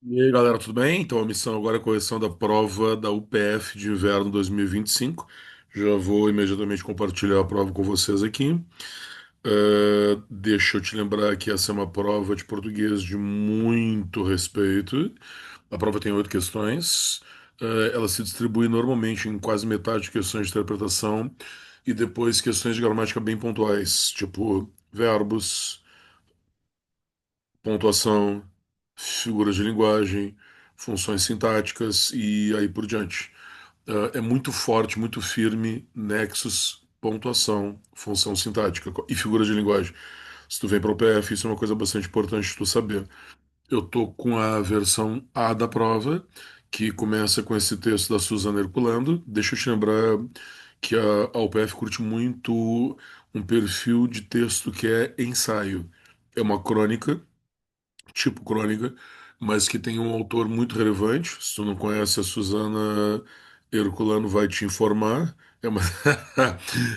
E aí, galera, tudo bem? Então, a missão agora é a correção da prova da UPF de inverno 2025. Já vou imediatamente compartilhar a prova com vocês aqui. Deixa eu te lembrar que essa é uma prova de português de muito respeito. A prova tem 8 questões. Ela se distribui normalmente em quase metade de questões de interpretação e depois questões de gramática bem pontuais, tipo verbos, pontuação, figuras de linguagem, funções sintáticas e aí por diante. É muito forte, muito firme, nexos, pontuação, função sintática e figuras de linguagem. Se tu vem para o PF, isso é uma coisa bastante importante tu saber. Eu tô com a versão A da prova, que começa com esse texto da Suzana Herculano. Deixa eu te lembrar que a UPF curte muito um perfil de texto que é ensaio. É uma crônica tipo crônica, mas que tem um autor muito relevante. Se tu não conhece a Suzana Herculano, vai te informar. É uma,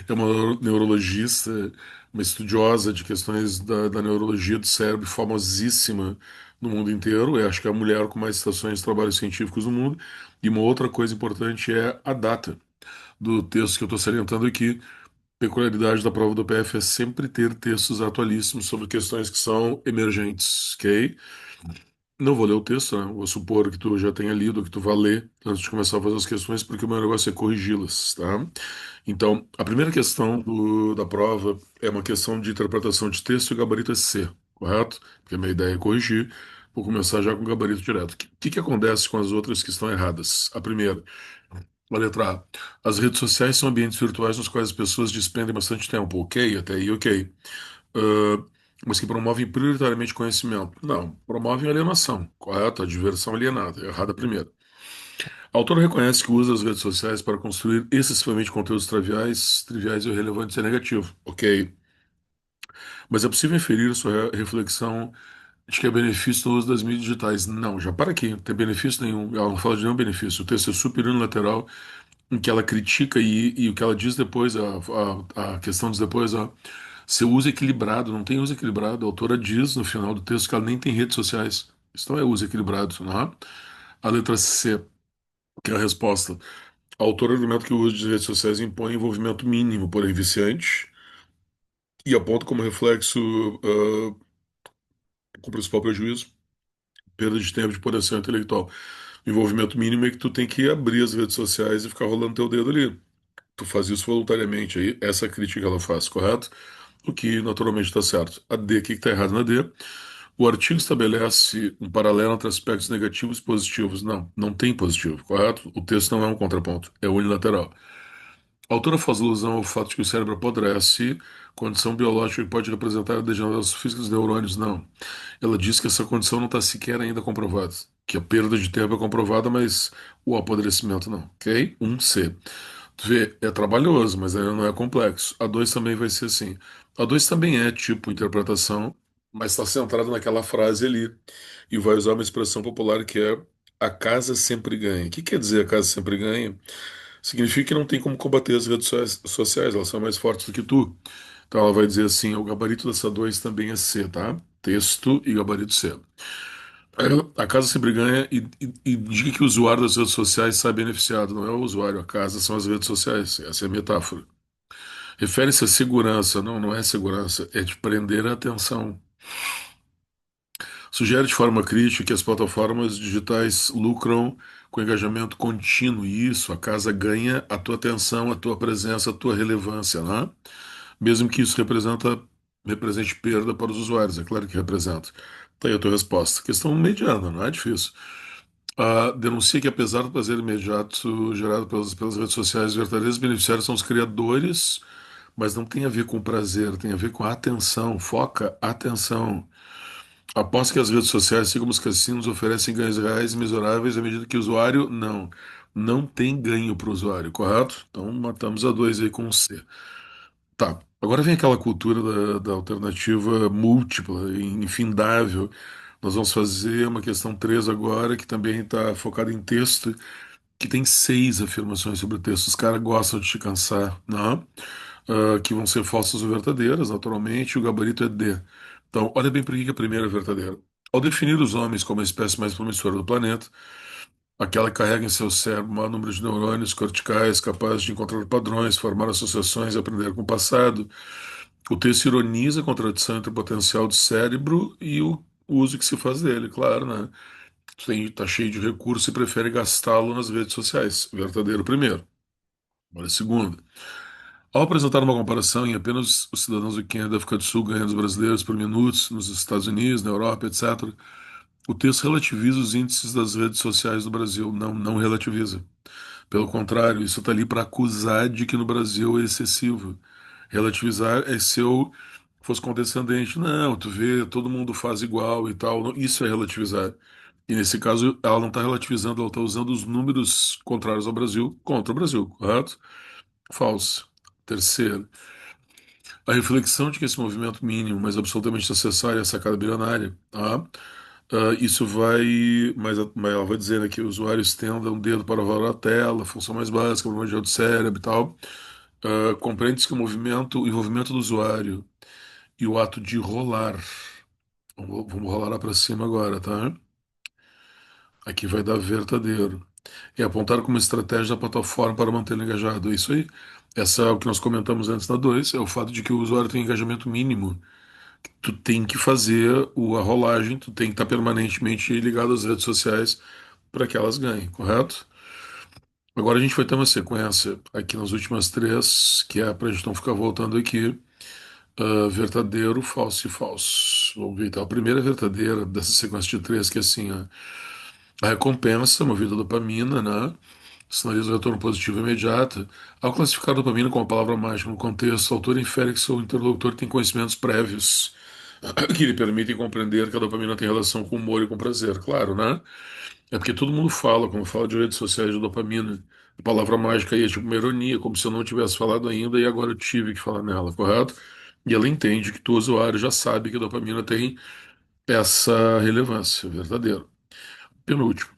é uma neurologista, uma estudiosa de questões da neurologia do cérebro, famosíssima no mundo inteiro. Eu acho que é a mulher com mais citações de trabalhos científicos no mundo. E uma outra coisa importante é a data do texto que eu estou salientando aqui. Peculiaridade da prova do PF é sempre ter textos atualíssimos sobre questões que são emergentes, ok? Não vou ler o texto, né? Vou supor que tu já tenha lido, que tu vá ler antes de começar a fazer as questões, porque o meu negócio é corrigi-las, tá? Então, a primeira questão da prova é uma questão de interpretação de texto e gabarito é C, correto? Porque a minha ideia é corrigir. Vou começar já com o gabarito direto. O que acontece com as outras que estão erradas? A primeira, a letra A. As redes sociais são ambientes virtuais nos quais as pessoas despendem bastante tempo. Ok, até aí, ok. Ah, mas que promovem prioritariamente conhecimento. Não, promovem alienação, correto? A diversão alienada, errada primeiro. A autora reconhece que o uso das redes sociais para construir excessivamente conteúdos triviais e irrelevantes é negativo, ok? Mas é possível inferir sua reflexão de que é benefício no uso das mídias digitais. Não, já para aqui, não tem benefício nenhum. Ela não fala de nenhum benefício. O texto é super unilateral, em que ela critica e o que ela diz depois, a questão diz depois, seu uso equilibrado, não tem uso equilibrado. A autora diz no final do texto que ela nem tem redes sociais. Isso não é uso equilibrado, não é? A letra C, que é a resposta. A autora argumenta que o uso de redes sociais impõe envolvimento mínimo, porém viciante, e aponta como reflexo, com o principal prejuízo, perda de tempo de potencial intelectual. O envolvimento mínimo é que tu tem que abrir as redes sociais e ficar rolando teu dedo ali. Tu faz isso voluntariamente, aí essa é a crítica que ela faz, correto? O que naturalmente está certo. A D, o que está errado na D? O artigo estabelece um paralelo entre aspectos negativos e positivos. Não, não tem positivo, correto? O texto não é um contraponto, é unilateral. A autora faz alusão ao fato de que o cérebro apodrece, condição biológica que pode representar a degeneração física dos neurônios. Não. Ela diz que essa condição não está sequer ainda comprovada. Que a perda de tempo é comprovada, mas o apodrecimento não. Ok? Um C. Tu vê, é trabalhoso, mas ainda não é complexo. A 2 também vai ser assim. A 2 também é tipo interpretação, mas está centrado naquela frase ali. E vai usar uma expressão popular que é a casa sempre ganha. O que quer dizer a casa sempre ganha? Significa que não tem como combater as redes sociais, elas são mais fortes do que tu. Então ela vai dizer assim: o gabarito dessa 2 também é C, tá? Texto e gabarito C. A casa sempre ganha e diga que o usuário das redes sociais sai beneficiado. Não é o usuário, a casa são as redes sociais. Essa é a metáfora. Refere-se à segurança. Não, não é segurança, é de prender a atenção. Sugere de forma crítica que as plataformas digitais lucram com engajamento contínuo. E isso, a casa ganha a tua atenção, a tua presença, a tua relevância, né? Mesmo que isso represente perda para os usuários, é claro que representa. Tá aí a tua resposta. Questão mediana, não é difícil. Denuncia que, apesar do prazer imediato gerado pelas redes sociais, os verdadeiros beneficiários são os criadores, mas não tem a ver com prazer, tem a ver com a atenção. Foca a atenção. Após que as redes sociais, assim como os cassinos, oferecem ganhos reais mesuráveis à medida que o usuário não. Não tem ganho para o usuário, correto? Então matamos a 2 aí com um C. Tá. Agora vem aquela cultura da alternativa múltipla, infindável. Nós vamos fazer uma questão 3 agora, que também está focada em texto, que tem 6 afirmações sobre o texto. Os caras gostam de te cansar, não? Que vão ser falsas ou verdadeiras, naturalmente, o gabarito é D. Então, olha bem para que a primeira é verdadeira. Ao definir os homens como a espécie mais promissora do planeta, aquela que carrega em seu cérebro o maior número de neurônios corticais capazes de encontrar padrões, formar associações e aprender com o passado, o texto ironiza a contradição entre o potencial do cérebro e o uso que se faz dele, claro, né? Tá cheio de recursos e prefere gastá-lo nas redes sociais. Verdadeiro primeiro. Agora, segundo. Ao apresentar uma comparação em apenas os cidadãos do Quênia da África do Sul ganhando os brasileiros por minutos nos Estados Unidos, na Europa, etc., o texto relativiza os índices das redes sociais do Brasil. Não, não relativiza. Pelo contrário, isso está ali para acusar de que no Brasil é excessivo. Relativizar é se eu fosse condescendente. Não, tu vê, todo mundo faz igual e tal. Isso é relativizar. E nesse caso, ela não está relativizando, ela está usando os números contrários ao Brasil contra o Brasil, correto? Falso. Terceiro, a reflexão de que esse movimento mínimo, mas absolutamente necessário, é a sacada bilionária, tá? Isso vai, mas ela vai dizendo que o usuário estenda um dedo para avaliar a tela, a função mais básica, o do cérebro e tal. Compreende-se que o envolvimento do usuário e o ato de rolar, vamos rolar lá para cima agora, tá? Aqui vai dar verdadeiro. É apontar como estratégia da plataforma para mantê-lo engajado. É isso aí. Essa é o que nós comentamos antes da 2, é o fato de que o usuário tem engajamento mínimo. Tu tem que fazer a rolagem, tu tem que estar permanentemente ligado às redes sociais para que elas ganhem, correto? Agora a gente vai ter uma sequência aqui nas últimas três, que é para a gente não ficar voltando aqui. Verdadeiro, falso e falso. Vamos ver então. A primeira é verdadeira dessa sequência de três, que é assim, ó, a recompensa, movida a dopamina, né? Sinaliza o retorno positivo imediato. Ao classificar a dopamina como uma palavra mágica no contexto, o autor infere que seu interlocutor tem conhecimentos prévios que lhe permitem compreender que a dopamina tem relação com humor e com prazer, claro, né? É porque todo mundo fala, quando fala de redes sociais de dopamina, a palavra mágica aí é tipo uma ironia, como se eu não tivesse falado ainda e agora eu tive que falar nela, correto? E ela entende que o usuário já sabe que a dopamina tem essa relevância, verdadeiro. Penúltimo.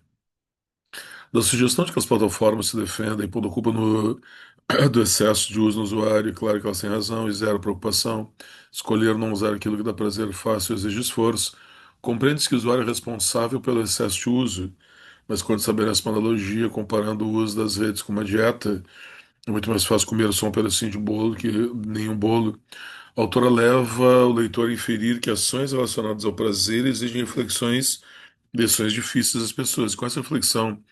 Da sugestão de que as plataformas se defendem pondo culpa do excesso de uso no usuário, claro que elas têm razão e zero preocupação. Escolher não usar aquilo que dá prazer fácil exige esforço. Compreende-se que o usuário é responsável pelo excesso de uso, mas quando estabelece uma analogia comparando o uso das redes com uma dieta, é muito mais fácil comer só um pedacinho de bolo que nenhum bolo. A autora leva o leitor a inferir que ações relacionadas ao prazer exigem reflexões, lições difíceis das pessoas. Com essa reflexão,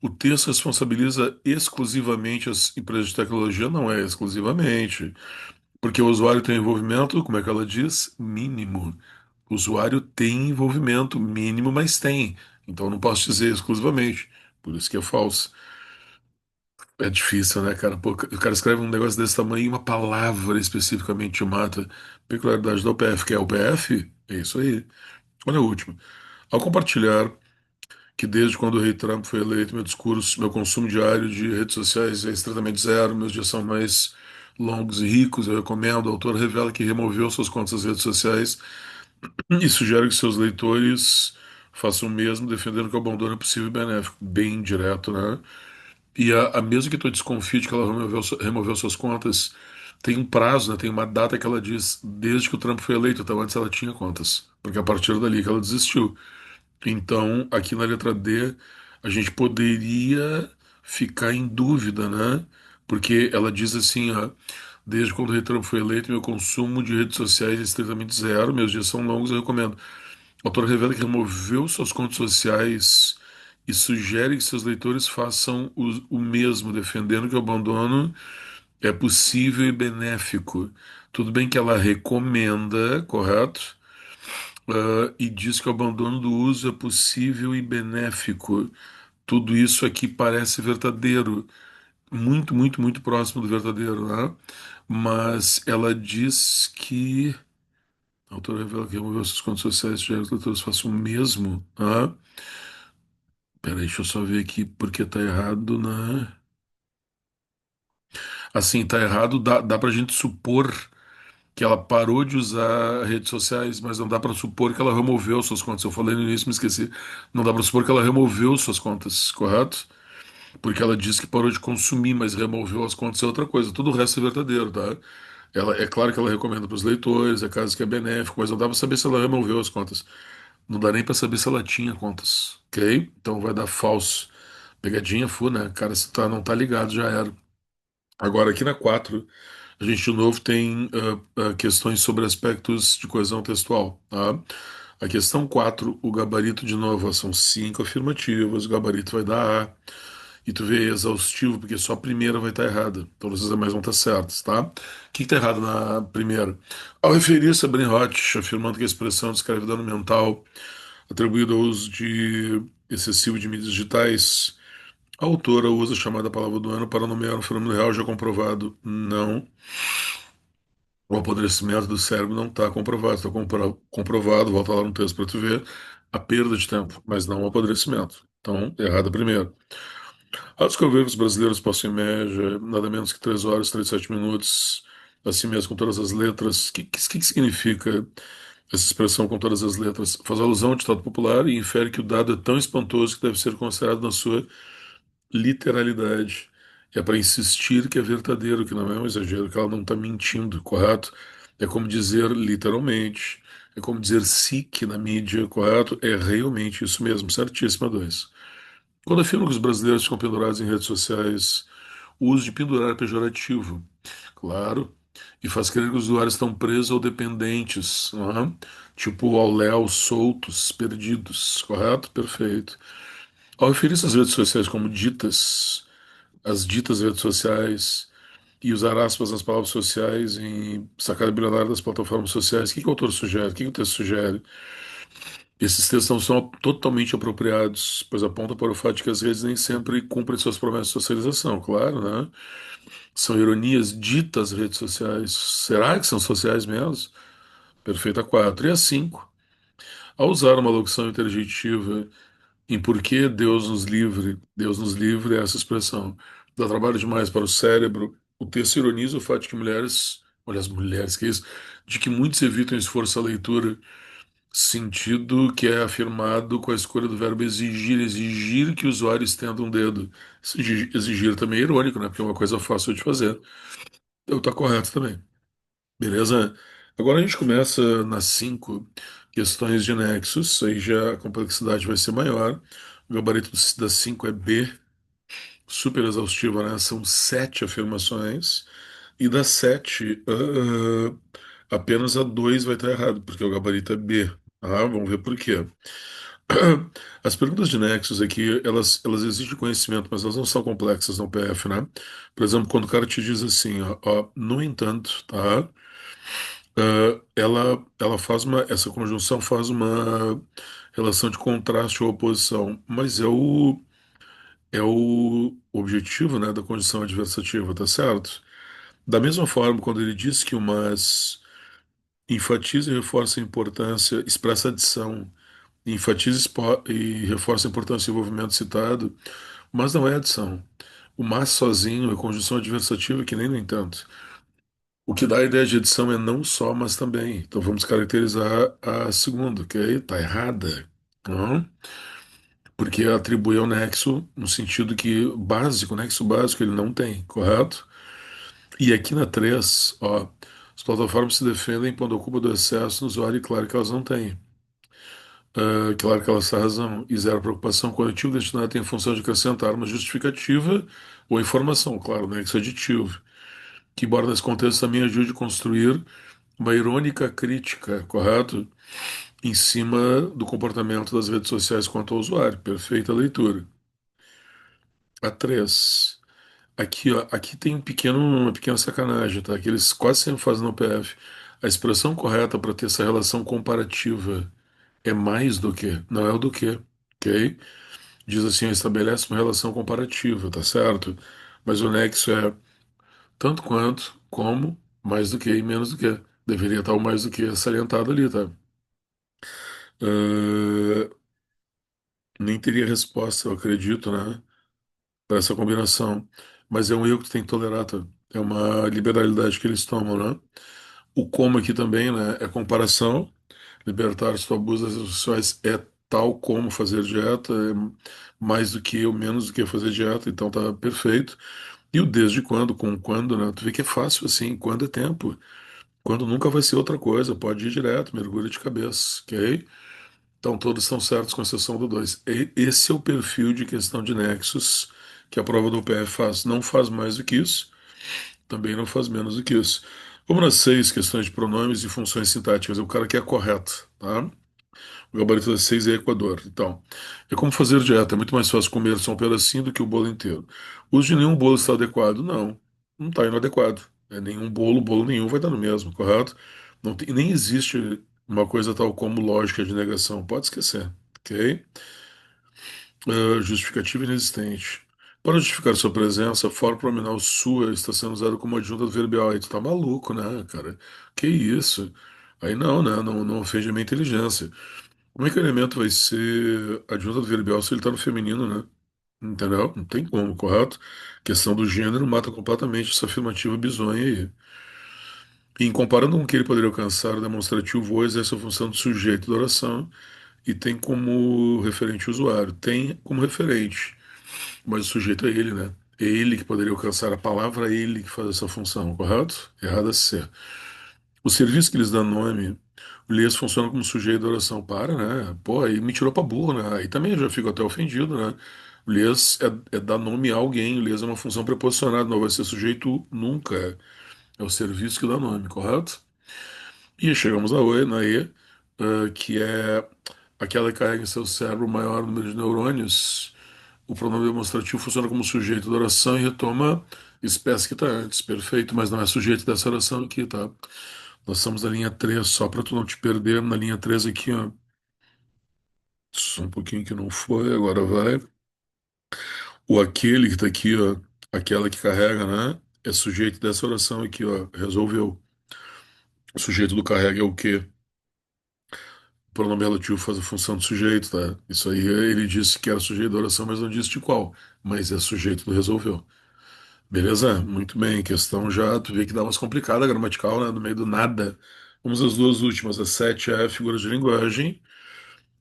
o texto responsabiliza exclusivamente as empresas de tecnologia? Não é exclusivamente, porque o usuário tem envolvimento, como é que ela diz? Mínimo. O usuário tem envolvimento mínimo, mas tem. Então não posso dizer exclusivamente. Por isso que é falso. É difícil, né, cara? Pô, o cara escreve um negócio desse tamanho e uma palavra especificamente te mata. Peculiaridade da UPF, que é o UPF? É isso aí. Olha a última. Ao compartilhar que desde quando o rei Trump foi eleito, meu consumo diário de redes sociais é estritamente zero, meus dias são mais longos e ricos, eu recomendo. O autor revela que removeu suas contas das redes sociais e sugere que seus leitores façam o mesmo, defendendo que o abandono é possível e benéfico. Bem direto, né? E a mesmo que tu desconfie de que ela removeu suas contas, tem um prazo, né? Tem uma data que ela diz desde que o Trump foi eleito, então antes ela tinha contas, porque é a partir dali que ela desistiu. Então, aqui na letra D, a gente poderia ficar em dúvida, né? Porque ela diz assim, ó, desde quando o rei Trump foi eleito, meu consumo de redes sociais é estritamente zero, meus dias são longos, eu recomendo. O autor revela que removeu suas contas sociais e sugere que seus leitores façam o mesmo, defendendo que o abandono é possível e benéfico. Tudo bem que ela recomenda, correto? E diz que o abandono do uso é possível e benéfico. Tudo isso aqui parece verdadeiro, muito, muito, muito próximo do verdadeiro, né? Mas ela diz que. A autora revela que removeu suas contas sociais, sugere que os leitores façam o mesmo. Né? Peraí, deixa eu só ver aqui porque tá errado, né? Assim, tá errado, dá pra gente supor que ela parou de usar redes sociais, mas não dá pra supor que ela removeu suas contas. Eu falei no início, me esqueci. Não dá pra supor que ela removeu suas contas, correto? Porque ela disse que parou de consumir, mas removeu as contas é outra coisa. Tudo o resto é verdadeiro, tá? É claro que ela recomenda para os leitores, é caso que é benéfico, mas não dá pra saber se ela removeu as contas. Não dá nem para saber se ela tinha contas, ok? Então vai dar falso. Pegadinha full, né? Cara, se tá, não tá ligado, já era. Agora, aqui na 4 a gente de novo tem questões sobre aspectos de coesão textual, tá? A questão 4 o gabarito de novo, ó, são cinco afirmativas, o gabarito vai dar A, e tu vê exaustivo, porque só a primeira vai estar errada, todas as demais vão estar certas, tá? O que está errado na primeira? Ao referir-se a Brinhodt, afirmando que a expressão descreve dano mental atribuído ao uso de excessivo de mídias digitais, a autora usa a chamada palavra do ano para nomear um fenômeno real já comprovado. Não. O apodrecimento do cérebro não está comprovado. Está comprovado, volta lá no texto para tu ver, a perda de tempo, mas não o apodrecimento. Então, errada primeiro. Ao descobrir que os brasileiros passam em média nada menos que 3 horas e 37 minutos, assim mesmo com todas as letras, que significa essa expressão com todas as letras? Faz alusão ao ditado popular e infere que o dado é tão espantoso que deve ser considerado na sua literalidade. É para insistir que é verdadeiro, que não é um exagero, que ela não está mentindo, correto? É como dizer literalmente, é como dizer sic na mídia, correto? É realmente isso mesmo, certíssima dois. Quando afirmo que os brasileiros ficam pendurados em redes sociais, o uso de pendurar é pejorativo, claro, e faz crer que os usuários estão presos ou dependentes, não é? Tipo ao léu, soltos, perdidos, correto? Perfeito. Ao referir-se às redes sociais como ditas, as ditas redes sociais, e usar aspas nas palavras sociais em sacada bilionária das plataformas sociais, o que o autor sugere? O que o texto sugere? Esses textos não são totalmente apropriados, pois apontam para o fato de que as redes nem sempre cumprem suas promessas de socialização, claro, né? São ironias ditas redes sociais. Será que são sociais mesmo? Perfeita 4. E a 5. Ao usar uma locução interjetiva em por que Deus nos livre é essa expressão. Dá trabalho demais para o cérebro. O texto ironiza o fato de que mulheres, olha as mulheres, que é isso, de que muitos evitam esforço à leitura, sentido que é afirmado com a escolha do verbo exigir, exigir que o usuário estenda um dedo. Exigir também é irônico, né? Porque é uma coisa fácil de fazer. Eu tô correto também. Beleza? Agora a gente começa nas 5 questões de nexos, aí já a complexidade vai ser maior. O gabarito das 5 é B, super exaustivo, né? São 7 afirmações, e das 7, apenas a 2 vai estar errado, porque o gabarito é B. Ah, vamos ver por quê. As perguntas de nexos aqui, elas exigem conhecimento, mas elas não são complexas no PF, né? Por exemplo, quando o cara te diz assim, ó, no entanto, tá? Ela faz essa conjunção faz uma relação de contraste ou oposição, mas é o objetivo, né, da condição adversativa, tá certo? Da mesma forma, quando ele diz que o mas enfatiza e reforça a importância, expressa adição, enfatiza e reforça a importância do envolvimento citado, mas não é adição. O mas sozinho é conjunção adversativa que nem no entanto. O que dá a ideia de edição é não só, mas também. Então vamos caracterizar a segunda, ok? Tá errada. Não? Porque atribui ao nexo no sentido que básico, nexo básico, ele não tem, correto? E aqui na 3, ó, as plataformas se defendem quando a culpa do excesso no usuário, e claro que elas não têm. Claro que elas têm razão. E zero preocupação com o artigo destinado tem a função de acrescentar uma justificativa ou informação, claro, nexo aditivo, que, embora nesse contexto também ajude a construir uma irônica crítica, correto? Em cima do comportamento das redes sociais quanto ao usuário. Perfeita leitura. A 3. Aqui, ó, aqui tem uma pequena sacanagem, tá? Que eles quase sempre fazem no PF. A expressão correta para ter essa relação comparativa é mais do que, não é o do que, ok? Diz assim, estabelece uma relação comparativa, tá certo? Mas o nexo é tanto quanto, como, mais do que e menos do que. Deveria estar o mais do que salientado ali, tá? Ah, nem teria resposta, eu acredito, né, para essa combinação. Mas é um erro que tu tem que tolerar, tá? É uma liberalidade que eles tomam, né? O como aqui também, né, é comparação. Libertar-se do abuso das redes sociais é tal como fazer dieta, é mais do que ou menos do que fazer dieta, então tá perfeito. E o desde quando, com quando, né? Tu vê que é fácil assim, quando é tempo. Quando nunca vai ser outra coisa, pode ir direto, mergulha de cabeça, ok? Então todos estão certos com exceção do 2. Esse é o perfil de questão de nexos que a prova do PF faz. Não faz mais do que isso, também não faz menos do que isso. Como nas 6 questões de pronomes e funções sintáticas, é o cara que é correto, tá? O gabarito das 6 é Equador. Então, é como fazer dieta. É muito mais fácil comer só um pedacinho do que o bolo inteiro. O uso de nenhum bolo está adequado? Não, não está inadequado. É nenhum bolo, bolo nenhum vai dar no mesmo, correto? Não tem, nem existe uma coisa tal como lógica de negação. Pode esquecer, ok? Justificativa inexistente. Para justificar sua presença, for pronominal sua está sendo usado como adjunta adverbial. Aí tu tá maluco, né, cara? Que isso? Aí não, né? Não, não ofende a minha inteligência. Como é que o elemento vai ser adjunto adverbial se ele está no feminino, né? Entendeu? Não tem como, correto? Questão do gênero mata completamente essa afirmativa bizonha aí. E em comparando com o que ele poderia alcançar, o demonstrativo voz exerce a função do sujeito da oração e tem como referente o usuário. Tem como referente, mas o sujeito é ele, né? É ele que poderia alcançar a palavra, é ele que faz essa função, correto? Errado a ser. O serviço que lhes dá nome, o Elias funciona como sujeito da oração. Para, né? Pô, aí me tirou pra burro, né? Aí também eu já fico até ofendido, né? O Elias é dar nome a alguém, o Elias é uma função preposicionada, não vai ser sujeito nunca. É o serviço que dá nome, correto? E chegamos na E, que é aquela que carrega em seu cérebro o maior número de neurônios. O pronome demonstrativo funciona como sujeito da oração e retoma espécie que está antes. Perfeito, mas não é sujeito dessa oração aqui, tá? Nós estamos na linha 3 só para tu não te perder na linha 3 aqui, ó. Só um pouquinho que não foi, agora vai. O aquele que tá aqui, ó, aquela que carrega, né? É sujeito dessa oração aqui, ó. Resolveu. O sujeito do carrega é o quê? O pronome relativo faz a função do sujeito, tá? Isso aí ele disse que era sujeito da oração, mas não disse de qual. Mas é sujeito do resolveu. Beleza? Muito bem. Questão já, tu vê que dá umas complicadas gramatical, né? No meio do nada. Vamos às duas últimas. A 7 é figuras de linguagem.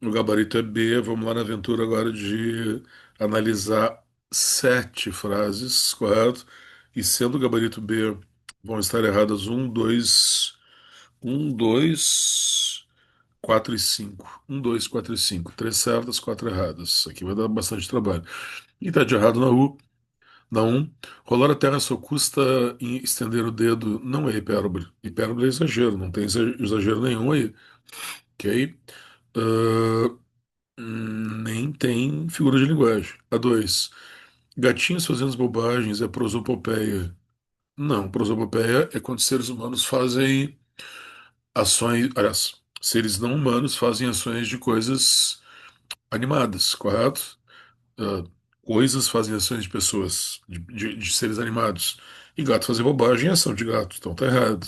O gabarito é B. Vamos lá na aventura agora de analisar 7 frases, correto? E sendo o gabarito B, vão estar erradas dois, 4 e 5. 2, 4 e 5. Três certas, quatro erradas. Isso aqui vai dar bastante trabalho. E tá de errado na U. Na um, rolar a terra só custa em estender o dedo, não é hipérbole. Hipérbole é exagero, não tem exagero nenhum aí, ok? Ah, nem tem figura de linguagem. A 2, gatinhos fazendo bobagens é prosopopeia. Não, prosopopeia é quando seres humanos fazem ações, aliás, seres não humanos fazem ações de coisas animadas, correto? Ah, coisas fazem ações de pessoas, de seres animados. E gato fazer bobagem é ação de gato, então tá errado.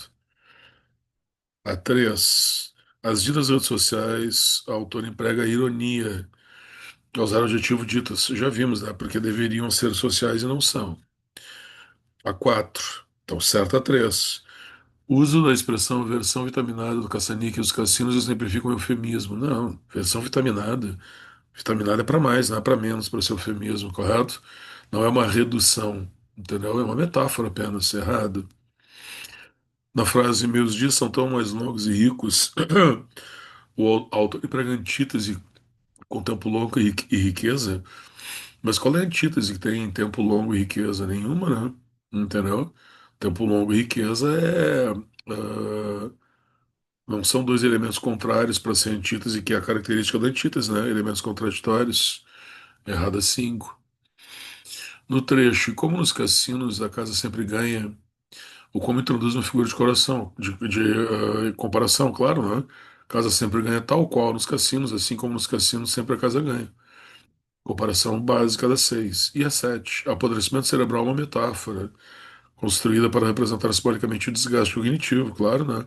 A 3. As ditas redes sociais, o autor emprega ironia ao usar o adjetivo ditas. Já vimos, né? Porque deveriam ser sociais e não são. A 4. Então, certo a 3. Uso da expressão versão vitaminada do caça-níquel e dos cassinos exemplifica um eufemismo. Não, versão vitaminada. Vitaminada é para mais, não é para menos, para ser eufemismo, correto? Não é uma redução, entendeu? É uma metáfora apenas, errado. Na frase, meus dias são tão mais longos e ricos, o autor emprega antítese com tempo longo e riqueza, mas qual é a antítese que tem em tempo longo e riqueza? Nenhuma, né? Entendeu? Tempo longo e riqueza ah, não são dois elementos contrários para ser antítese, que é a característica da antítese, né? Elementos contraditórios. Errada 5. No trecho, e como nos cassinos a casa sempre ganha, o como introduz uma figura de coração, de comparação, claro, né? Casa sempre ganha tal qual nos cassinos, assim como nos cassinos sempre a casa ganha. Comparação básica da 6. E a 7. Apodrecimento cerebral é uma metáfora construída para representar simbolicamente o desgaste cognitivo, claro, né?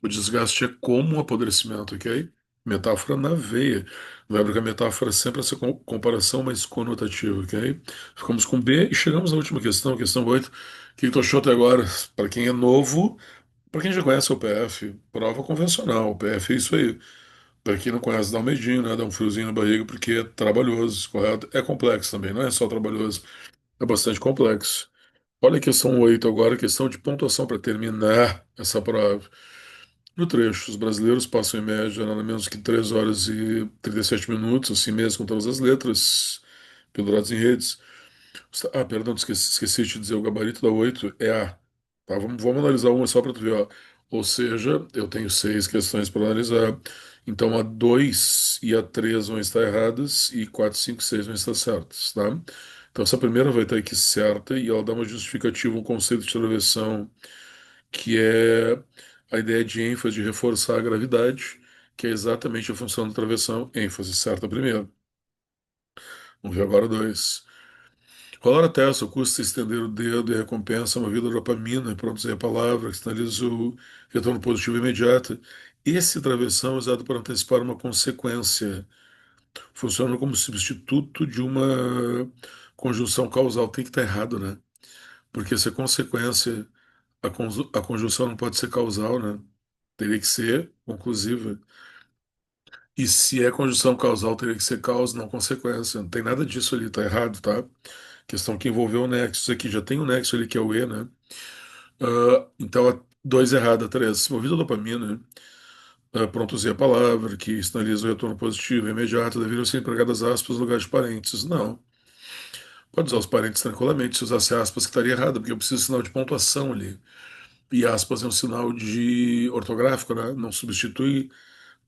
O desgaste é como um apodrecimento, ok? Metáfora na veia. Lembra que a metáfora é sempre essa comparação mais conotativa, ok? Ficamos com B e chegamos à última questão, questão 8. O que tu achou até agora? Para quem é novo, para quem já conhece o PF, prova convencional. O PF é isso aí. Para quem não conhece, dá um medinho, né? Dá um friozinho na barriga, porque é trabalhoso, correto? É complexo também, não é só trabalhoso, é bastante complexo. Olha a questão 8 agora, questão de pontuação para terminar essa prova. No trecho, os brasileiros passam em média nada menos que 3 horas e 37 minutos, assim mesmo, com todas as letras penduradas em redes. Ah, perdão, esqueci de te dizer, o gabarito da 8 é A. Tá, vamos analisar uma só para tu ver, ó. Ou seja, eu tenho 6 questões para analisar. Então a 2 e a 3 vão estar erradas e 4, 5, 6 vão estar certas, tá? Então essa primeira vai estar aqui certa e ela dá uma justificativa, um conceito de travessão que é a ideia de ênfase, de reforçar a gravidade, que é exatamente a função da travessão, ênfase certa primeiro. Vamos ver agora dois. Qual hora testa, custa estender o dedo e a recompensa é movida a dopamina, e produzir a palavra, que sinaliza o retorno positivo imediato. Esse travessão é usado para antecipar uma consequência. Funciona como substituto de uma conjunção causal. Tem que estar errado, né? Porque se é consequência, a conjunção não pode ser causal, né? Teria que ser conclusiva. E se é conjunção causal, teria que ser causa, não consequência. Não tem nada disso ali, tá errado, tá? Questão que envolveu o nexo. Isso aqui já tem um nexo ali que é o E, né? Então, dois errado, três. Movida a dopamina, pronto, usei a palavra, que sinaliza o retorno positivo imediato, deveriam ser empregadas aspas no lugar de parênteses. Não. Pode usar os parênteses tranquilamente. Se usasse aspas, que estaria errado, porque eu preciso de sinal de pontuação ali. E aspas é um sinal de ortográfico, né? Não substitui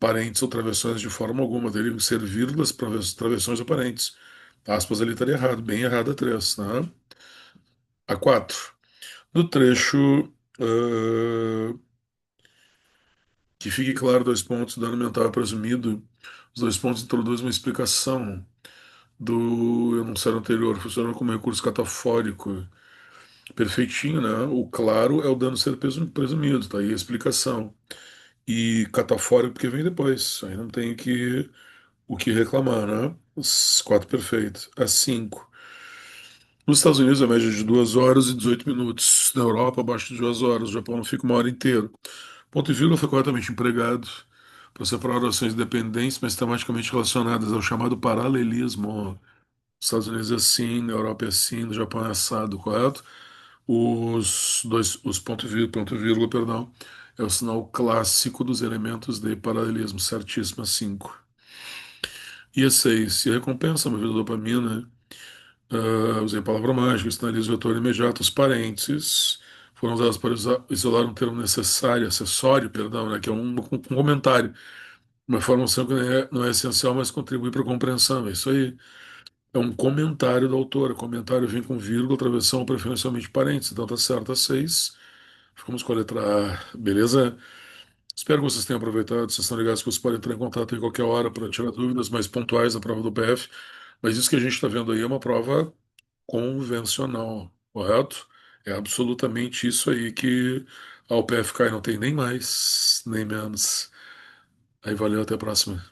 parênteses ou travessões de forma alguma. Teriam que ser vírgulas, travessões ou parênteses. Aspas ali estaria errado, bem errado a três, né? A quatro. No trecho, ah, que fique claro, dois pontos, dano mental é presumido. Os dois pontos introduzem uma explicação do enunciado anterior, funcionando como recurso catafórico. Perfeitinho, né? O claro é o dano ser presumido, tá aí a explicação. E catafórico porque vem depois, aí não tem o que reclamar, né? Os quatro perfeitos. A cinco. Nos Estados Unidos, a média é de 2 horas e 18 minutos. Na Europa, abaixo de 2 horas. No Japão, fica uma hora inteira. Ponto e vírgula foi corretamente empregado para separar orações dependentes, mas tematicamente relacionadas ao chamado paralelismo. Nos Estados Unidos é assim, na Europa é assim, no Japão é assado, correto? Os ponto e vírgula, perdão, é o sinal clássico dos elementos de paralelismo, certíssimo, a 5. E a 6, se a recompensa movida a dopamina, usei a palavra mágica, sinaliza o retorno imediato, os parênteses foram usados para isolar um termo necessário, acessório, perdão, né, que é um comentário. Uma informação que não é essencial, mas contribui para a compreensão. É isso aí. É um comentário do autor. O comentário vem com vírgula, travessão, preferencialmente parênteses. Então tá certo, a 6. Ficamos com a letra A. Beleza? Espero que vocês tenham aproveitado. Vocês estão ligados que vocês podem entrar em contato em qualquer hora para tirar dúvidas mais pontuais da prova do PF. Mas isso que a gente está vendo aí é uma prova convencional, correto? É absolutamente isso aí que a UPF cai, não tem nem mais, nem menos. Aí valeu, até a próxima.